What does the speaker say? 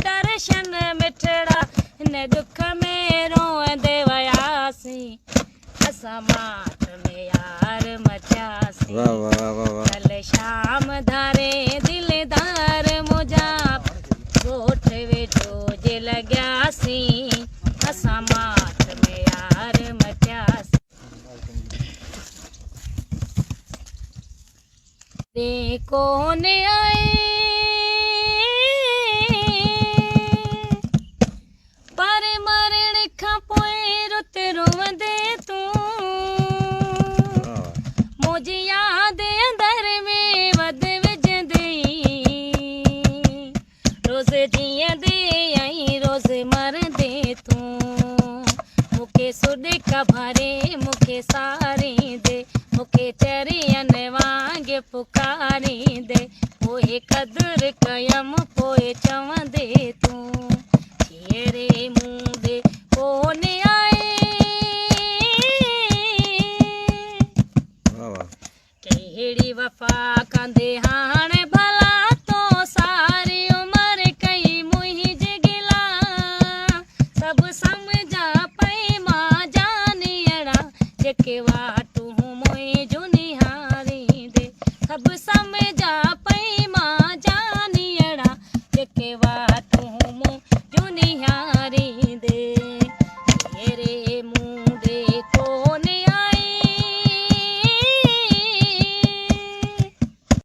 दर्शन मिठड़ा हिन दुख में रोंदे वयासीं असां मात में यार मचासीं। वाह वाह वाह वाह। कल शाम धारे दिलदार मुंहिंजा ॻोठ वेठो जे लॻियासीं असां मात में यार मचासीं। दे कोन आए पर मरण खां पोइ रुत रोंदे तूं मुंहिंजी यादि अंदर में वध विझंदई रोज़ जीअंदे ऐं रोज़ मरंदे तूं मूंखे सुॾिक भरे मूंखे सारींदे मूंखे चरियनि वांग पुकारींदे पोइ क़दुरु कयमि पोइ चवंदे तूं रे मुंडे कोन आए कहिड़ी वफ़ा कंदे हाणे भला तो सारी उमिरि कई मुंहिंजी गिला सभु सम्झा पई मां जानी अहिड़ा जेके वाट